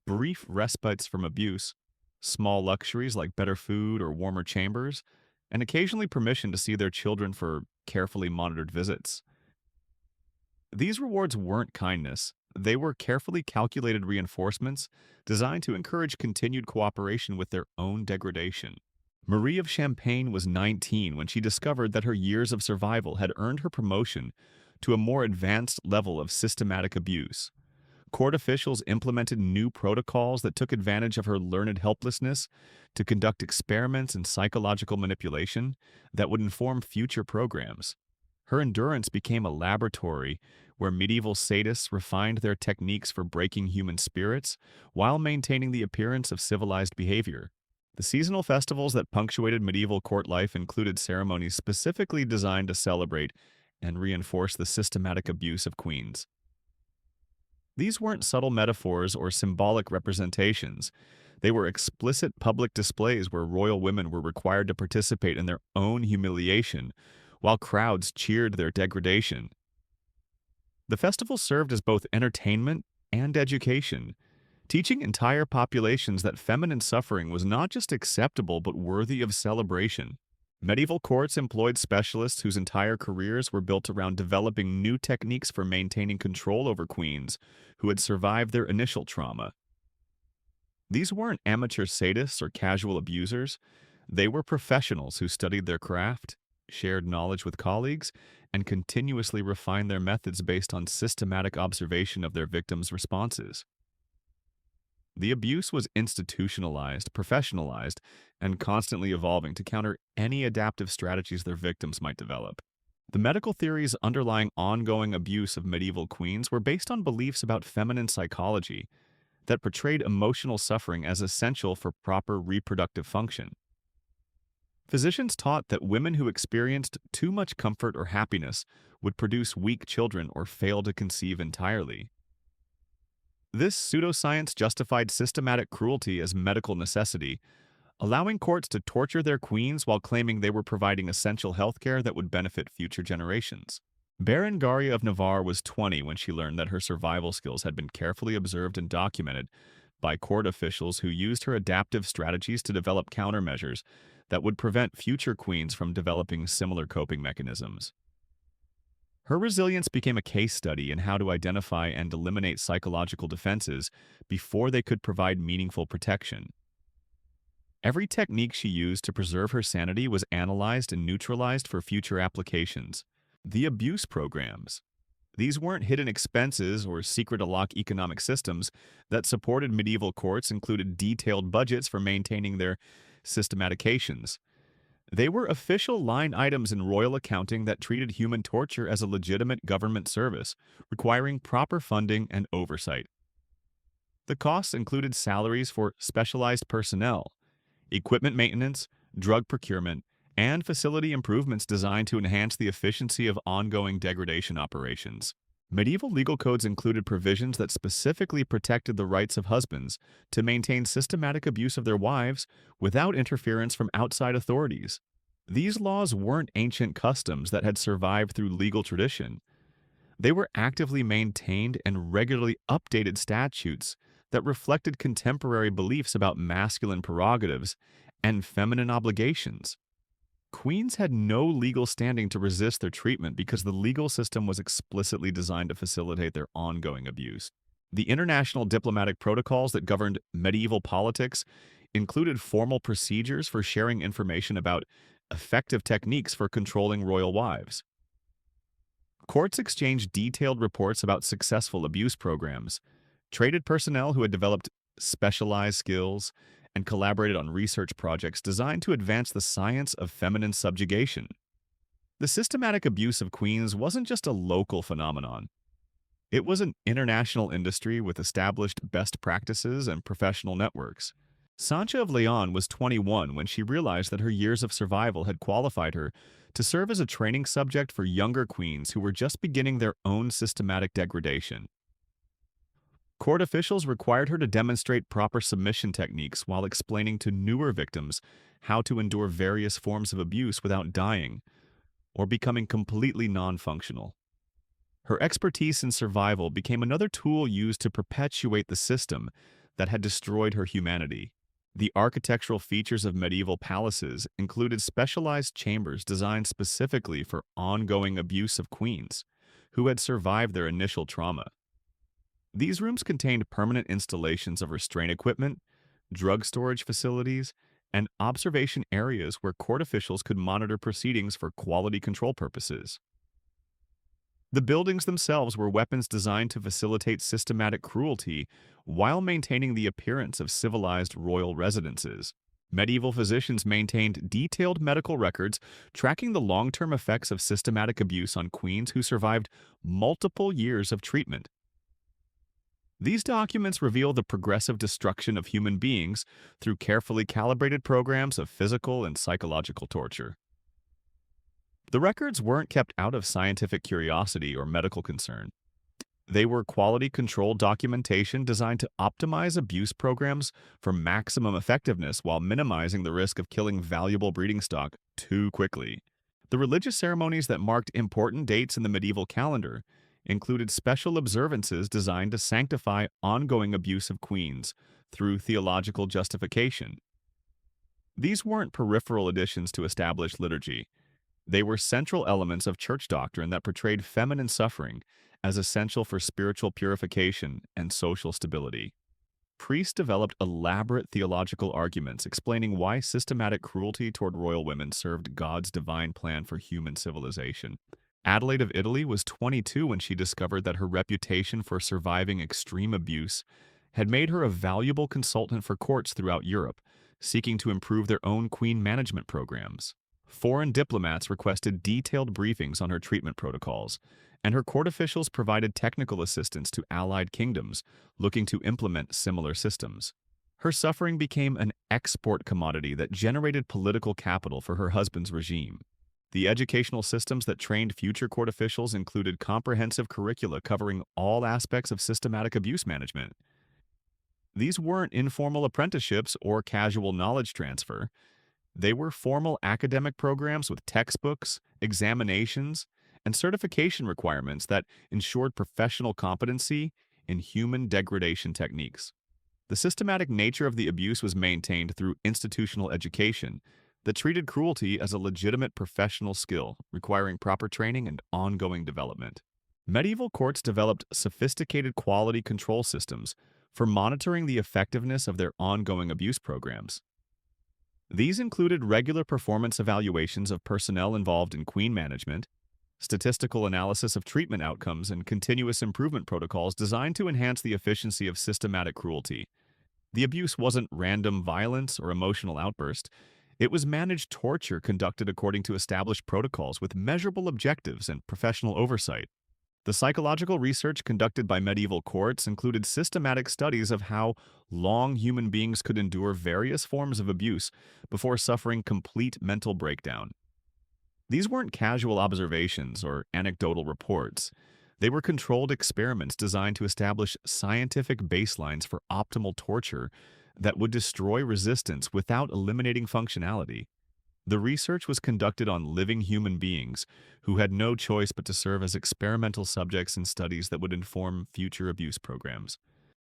brief respites from abuse, small luxuries like better food or warmer chambers, and occasionally permission to see their children for carefully monitored visits. These rewards weren't kindness. They were carefully calculated reinforcements designed to encourage continued cooperation with their own degradation. Marie of Champagne was 19 when she discovered that her years of survival had earned her promotion to a more advanced level of systematic abuse. Court officials implemented new protocols that took advantage of her learned helplessness to conduct experiments in psychological manipulation that would inform future programs. Her endurance became a laboratory where medieval sadists refined their techniques for breaking human spirits while maintaining the appearance of civilized behavior. The seasonal festivals that punctuated medieval court life included ceremonies specifically designed to celebrate and reinforce the systematic abuse of queens. These weren't subtle metaphors or symbolic representations. They were explicit public displays where royal women were required to participate in their own humiliation, while crowds cheered their degradation. The festival served as both entertainment and education, teaching entire populations that feminine suffering was not just acceptable but worthy of celebration. Medieval courts employed specialists whose entire careers were built around developing new techniques for maintaining control over queens who had survived their initial trauma. These weren't amateur sadists or casual abusers. They were professionals who studied their craft, shared knowledge with colleagues, and continuously refined their methods based on systematic observation of their victims' responses. The abuse was institutionalized, professionalized, and constantly evolving to counter any adaptive strategies their victims might develop. The medical theories underlying ongoing abuse of medieval queens were based on beliefs about feminine psychology that portrayed emotional suffering as essential for proper reproductive function. Physicians taught that women who experienced too much comfort or happiness would produce weak children or fail to conceive entirely. This pseudoscience justified systematic cruelty as medical necessity, allowing courts to torture their queens while claiming they were providing essential healthcare that would benefit future generations. Berengaria of Navarre was 20 when she learned that her survival skills had been carefully observed and documented by court officials who used her adaptive strategies to develop countermeasures that would prevent future queens from developing similar coping mechanisms. Her resilience became a case study in how to identify and eliminate psychological defenses before they could provide meaningful protection. Every technique she used to preserve her sanity was analyzed and neutralized for future applications. The abuse programs. These weren't hidden expenses or secret lock economic systems that supported medieval courts included detailed budgets for maintaining their systematications. They were official line items in royal accounting that treated human torture as a legitimate government service, requiring proper funding and oversight. The costs included salaries for specialized personnel, equipment maintenance, drug procurement, and facility improvements designed to enhance the efficiency of ongoing degradation operations. Medieval legal codes included provisions that specifically protected the rights of husbands to maintain systematic abuse of their wives without interference from outside authorities. These laws weren't ancient customs that had survived through legal tradition. They were actively maintained and regularly updated statutes that reflected contemporary beliefs about masculine prerogatives and feminine obligations. Queens had no legal standing to resist their treatment because the legal system was explicitly designed to facilitate their ongoing abuse. The international diplomatic protocols that governed medieval politics included formal procedures for sharing information about effective techniques for controlling royal wives. Courts exchanged detailed reports about successful abuse programs, traded personnel who had developed specialized skills, and collaborated on research projects designed to advance the science of feminine subjugation. The systematic abuse of queens wasn't just a local phenomenon. It was an international industry with established best practices and professional networks. Sancha of Leon was 21 when she realized that her years of survival had qualified her to serve as a training subject for younger queens who were just beginning their own systematic degradation. Court officials required her to demonstrate proper submission techniques while explaining to newer victims how to endure various forms of abuse without dying or becoming completely non-functional. Her expertise in survival became another tool used to perpetuate the system that had destroyed her humanity. The architectural features of medieval palaces included specialized chambers designed specifically for ongoing abuse of queens who had survived their initial trauma. These rooms contained permanent installations of restraint equipment, drug storage facilities, and observation areas where court officials could monitor proceedings for quality control purposes. The buildings themselves were weapons designed to facilitate systematic cruelty while maintaining the appearance of civilized royal residences. Medieval physicians maintained detailed medical records tracking the long-term effects of systematic abuse on queens who survived multiple years of treatment. These documents reveal the progressive destruction of human beings through carefully calibrated programs of physical and psychological torture. The records weren't kept out of scientific curiosity or medical concern. They were quality control documentation designed to optimize abuse programs for maximum effectiveness while minimizing the risk of killing valuable breeding stock too quickly. The religious ceremonies that marked important dates in the medieval calendar included special observances designed to sanctify ongoing abuse of queens through theological justification. These weren't peripheral additions to established liturgy. They were central elements of church doctrine that portrayed feminine suffering as essential for spiritual purification and social stability. Priests developed elaborate theological arguments explaining why systematic cruelty toward royal women served God's divine plan for human civilization. Adelaide of Italy was 22 when she discovered that her reputation for surviving extreme abuse had made her a valuable consultant for courts throughout Europe, seeking to improve their own queen management programs. Foreign diplomats requested detailed briefings on her treatment protocols, and her court officials provided technical assistance to allied kingdoms looking to implement similar systems. Her suffering became an export commodity that generated political capital for her husband's regime. The educational systems that trained future court officials included comprehensive curricula covering all aspects of systematic abuse management. These weren't informal apprenticeships or casual knowledge transfer. They were formal academic programs with textbooks, examinations, and certification requirements that ensured professional competency in human degradation techniques. The systematic nature of the abuse was maintained through institutional education that treated cruelty as a legitimate professional skill, requiring proper training and ongoing development. Medieval courts developed sophisticated quality control systems for monitoring the effectiveness of their ongoing abuse programs. These included regular performance evaluations of personnel involved in queen management, statistical analysis of treatment outcomes, and continuous improvement protocols designed to enhance the efficiency of systematic cruelty. The abuse wasn't random violence or emotional outburst. It was managed torture conducted according to established protocols with measurable objectives and professional oversight. The psychological research conducted by medieval courts included systematic studies of how long human beings could endure various forms of abuse before suffering complete mental breakdown. These weren't casual observations or anecdotal reports. They were controlled experiments designed to establish scientific baselines for optimal torture that would destroy resistance without eliminating functionality. The research was conducted on living human beings who had no choice but to serve as experimental subjects in studies that would inform future abuse programs.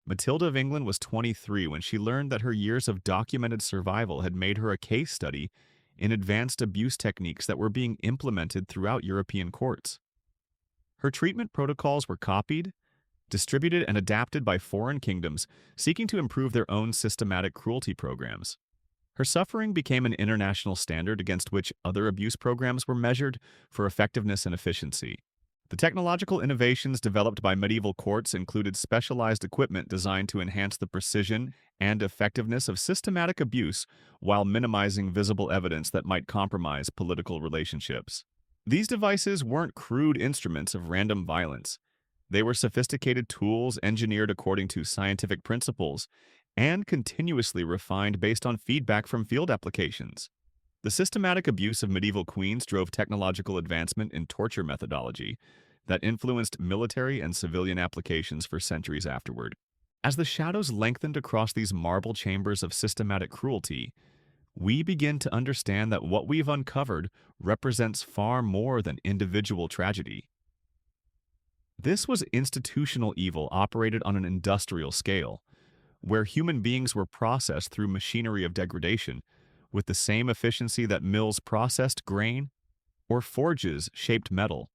Matilda of England was 23 when she learned that her years of documented survival had made her a case study in advanced abuse techniques that were being implemented throughout European courts. Her treatment protocols were copied, distributed, and adapted by foreign kingdoms seeking to improve their own systematic cruelty programs. Her suffering became an international standard against which other abuse programs were measured for effectiveness and efficiency. The technological innovations developed by medieval courts included specialized equipment designed to enhance the precision and effectiveness of systematic abuse while minimizing visible evidence that might compromise political relationships. These devices weren't crude instruments of random violence. They were sophisticated tools engineered according to scientific principles and continuously refined based on feedback from field applications. The systematic abuse of medieval queens drove technological advancement in torture methodology that influenced military and civilian applications for centuries afterward. As the shadows lengthened across these marble chambers of systematic cruelty, we begin to understand that what we've uncovered represents far more than individual tragedy. This was institutional evil operated on an industrial scale, where human beings were processed through machinery of degradation with the same efficiency that mills processed grain or forges shaped metal.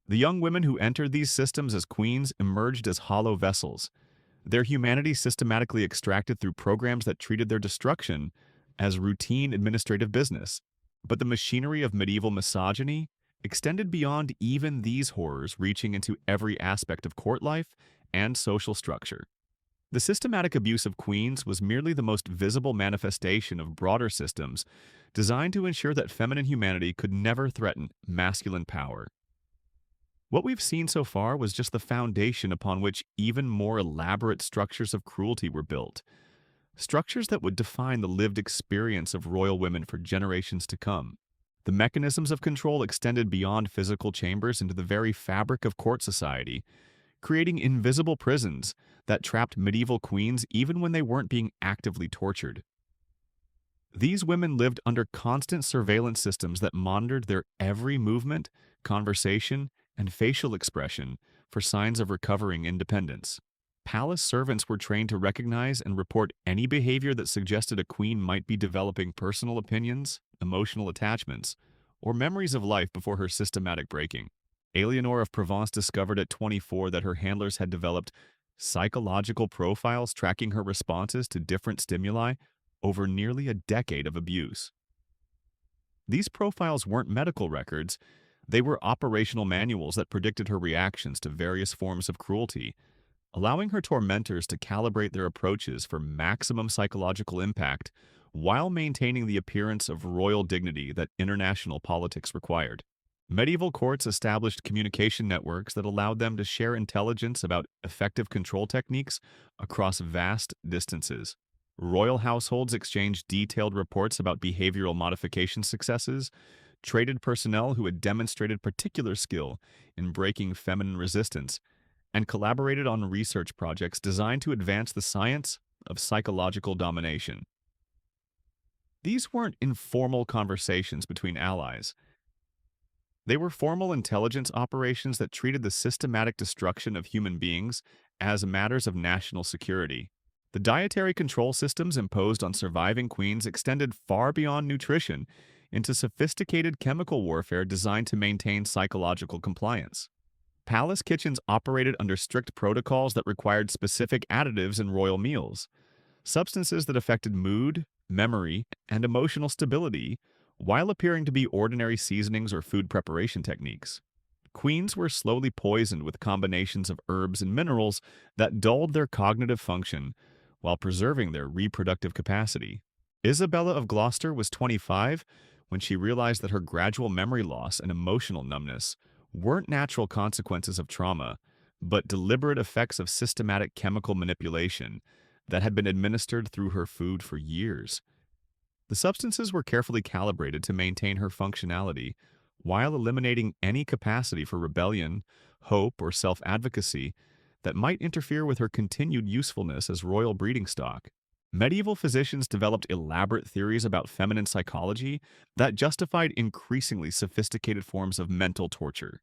The young women who entered these systems as queens emerged as hollow vessels, their humanity systematically extracted through programs that treated their destruction as routine administrative business. But the machinery of medieval misogyny extended beyond even these horrors, reaching into every aspect of court life and social structure. The systematic abuse of queens was merely the most visible manifestation of broader systems designed to ensure that feminine humanity could never threaten masculine power. What we've seen so far was just the foundation upon which even more elaborate structures of cruelty were built, structures that would define the lived experience of royal women for generations to come. The mechanisms of control extended beyond physical chambers into the very fabric of court society, creating invisible prisons that trapped medieval queens even when they weren't being actively tortured. These women lived under constant surveillance systems that monitored their every movement, conversation, and facial expression for signs of recovering independence. Palace servants were trained to recognize and report any behavior that suggested a queen might be developing personal opinions, emotional attachments, or memories of life before her systematic breaking. Eleanor of Provence discovered at 24 that her handlers had developed psychological profiles tracking her responses to different stimuli over nearly a decade of abuse. These profiles weren't medical records, they were operational manuals that predicted her reactions to various forms of cruelty, allowing her tormentors to calibrate their approaches for maximum psychological impact while maintaining the appearance of royal dignity that international politics required. Medieval courts established communication networks that allowed them to share intelligence about effective control techniques across vast distances. Royal households exchanged detailed reports about behavioral modification successes, traded personnel who had demonstrated particular skill in breaking feminine resistance, and collaborated on research projects designed to advance the science of psychological domination. These weren't informal conversations between allies. They were formal intelligence operations that treated the systematic destruction of human beings as matters of national security. The dietary control systems imposed on surviving queens extended far beyond nutrition into sophisticated chemical warfare designed to maintain psychological compliance. Palace kitchens operated under strict protocols that required specific additives in royal meals, substances that affected mood, memory, and emotional stability, while appearing to be ordinary seasonings or food preparation techniques. Queens were slowly poisoned with combinations of herbs and minerals that dulled their cognitive function while preserving their reproductive capacity. Isabella of Gloucester was 25 when she realized that her gradual memory loss and emotional numbness weren't natural consequences of trauma, but deliberate effects of systematic chemical manipulation that had been administered through her food for years. The substances were carefully calibrated to maintain her functionality while eliminating any capacity for rebellion, hope, or self advocacy that might interfere with her continued usefulness as royal breeding stock. Medieval physicians developed elaborate theories about feminine psychology that justified increasingly sophisticated forms of mental torture.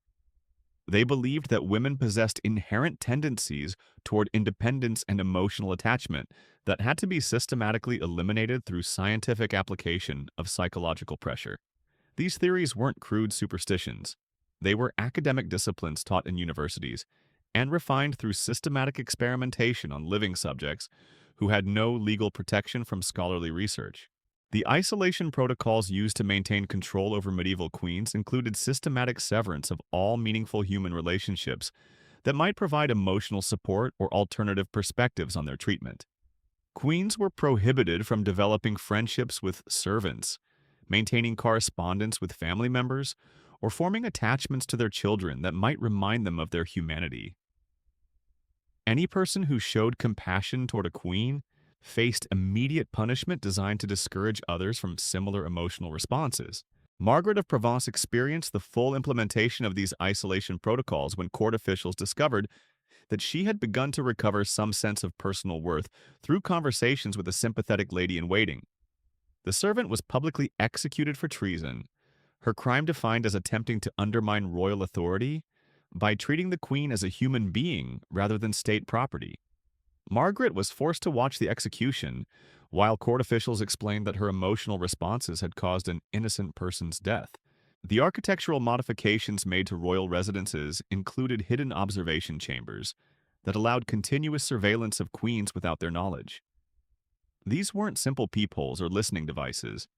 They believed that women possessed inherent tendencies toward independence and emotional attachment that had to be systematically eliminated through scientific application of psychological pressure. These theories weren't crude superstitions. They were academic disciplines taught in universities and refined through systematic experimentation on living subjects who had no legal protection from scholarly research. The isolation protocols used to maintain control over medieval queens included systematic severance of all meaningful human relationships that might provide emotional support or alternative perspectives on their treatment. Queens were prohibited from developing friendships with servants, maintaining correspondence with family members, or forming attachments to their children that might remind them of their humanity. Any person who showed compassion toward a queen faced immediate punishment designed to discourage others from similar emotional responses. Margaret of Provence experienced the full implementation of these isolation protocols when court officials discovered that she had begun to recover some sense of personal worth through conversations with a sympathetic lady-in-waiting. The servant was publicly executed for treason, her crime defined as attempting to undermine royal authority by treating the queen as a human being rather than state property. Margaret was forced to watch the execution, while court officials explained that her emotional responses had caused an innocent person's death. The architectural modifications made to royal residences included hidden observation chambers that allowed continuous surveillance of queens without their knowledge. These weren't simple peepholes or listening devices.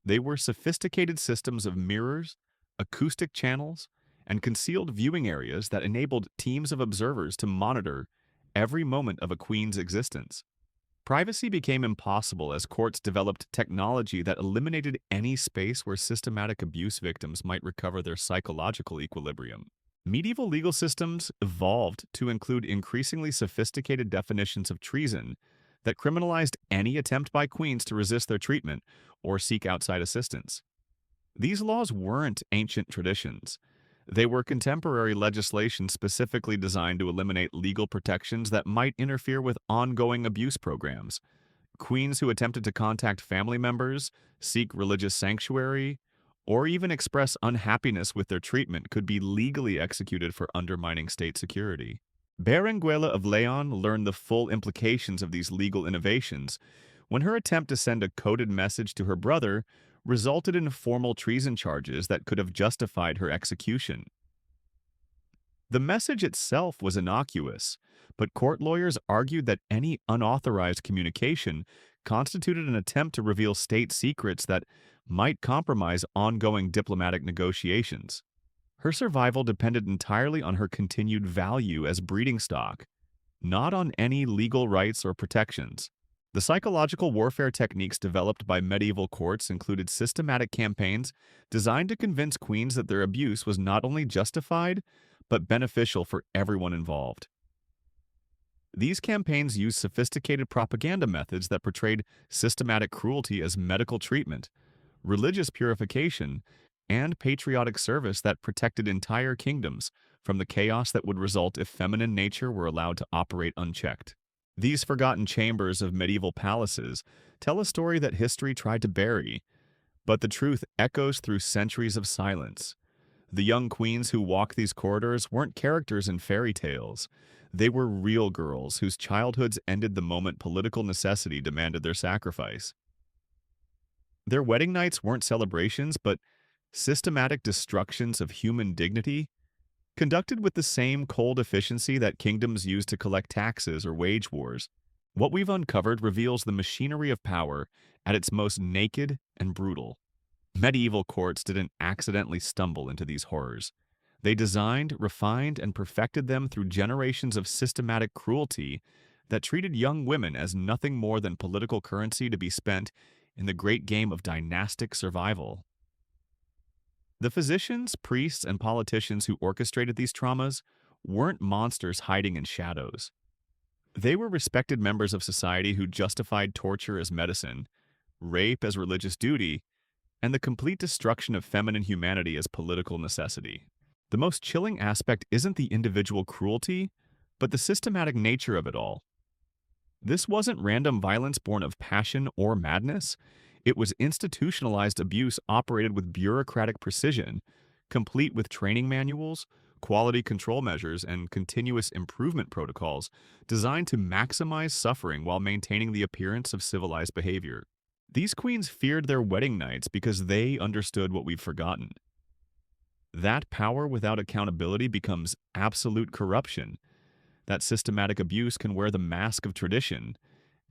They were sophisticated systems of mirrors, acoustic channels, and concealed viewing areas that enabled teams of observers to monitor every moment of a queen's existence. Privacy became impossible as courts developed technology that eliminated any space where systematic abuse victims might recover their psychological equilibrium. Medieval legal systems evolved to include increasingly sophisticated definitions of treason that criminalized any attempt by queens to resist their treatment or seek outside assistance. These laws weren't ancient traditions. They were contemporary legislation specifically designed to eliminate legal protections that might interfere with ongoing abuse programs. Queens who attempted to contact family members, seek religious sanctuary, or even express unhappiness with their treatment could be legally executed for undermining state security. Berenguela of Leon learned the full implications of these legal innovations when her attempt to send a coded message to her brother resulted in formal treason charges that could have justified her execution. The message itself was innocuous, but court lawyers argued that any unauthorized communication constituted an attempt to reveal state secrets that might compromise ongoing diplomatic negotiations. Her survival depended entirely on her continued value as breeding stock, not on any legal rights or protections. The psychological warfare techniques developed by medieval courts included systematic campaigns designed to convince queens that their abuse was not only justified, but beneficial for everyone involved. These campaigns used sophisticated propaganda methods that portrayed systematic cruelty as medical treatment, religious purification, and patriotic service that protected entire kingdoms from the chaos that would result if feminine nature were allowed to operate unchecked. These forgotten chambers of medieval palaces tell a story that history tried to bury, but the truth echoes through centuries of silence. The young queens who walked these corridors weren't characters in fairy tales. They were real girls whose childhoods ended the moment political necessity demanded their sacrifice. Their wedding nights weren't celebrations, but systematic destructions of human dignity, conducted with the same cold efficiency that kingdoms use to collect taxes or wage wars. What we've uncovered reveals the machinery of power at its most naked and brutal. Medieval courts didn't accidentally stumble into these horrors. They designed, refined, and perfected them through generations of systematic cruelty that treated young women as nothing more than political currency to be spent in the great game of dynastic survival. The physicians, priests, and politicians who orchestrated these traumas weren't monsters hiding in shadows. They were respected members of society who justified torture as medicine, rape as religious duty, and the complete destruction of feminine humanity as political necessity. The most chilling aspect isn't the individual cruelty, but the systematic nature of it all. This wasn't random violence born of passion or madness. It was institutionalized abuse operated with bureaucratic precision, complete with training manuals, quality control measures, and continuous improvement protocols designed to maximize suffering while maintaining the appearance of civilized behavior. These queens feared their wedding nights because they understood what we've forgotten. That power without accountability becomes absolute corruption. That systematic abuse can wear the mask of tradition,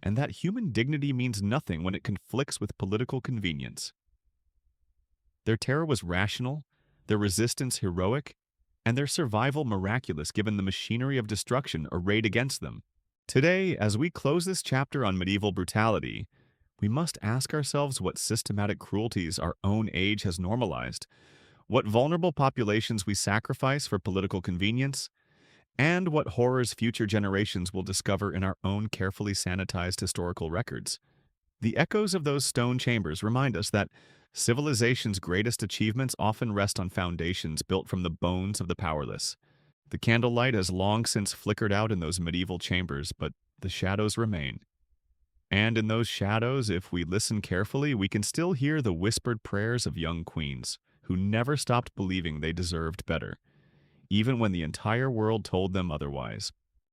and that human dignity means nothing when it conflicts with political convenience. Their terror was rational, their resistance heroic, and their survival miraculous given the machinery of destruction arrayed against them. Today, as we close this chapter on medieval brutality, we must ask ourselves what systematic cruelties our own age has normalized, what vulnerable populations we sacrifice for political convenience, and what horrors future generations will discover in our own carefully sanitized historical records. The echoes of those stone chambers remind us that civilization's greatest achievements often rest on foundations built from the bones of the powerless. The candlelight has long since flickered out in those medieval chambers, but the shadows remain. And in those shadows, if we listen carefully, we can still hear the whispered prayers of young queens who never stopped believing they deserved better, even when the entire world told them otherwise.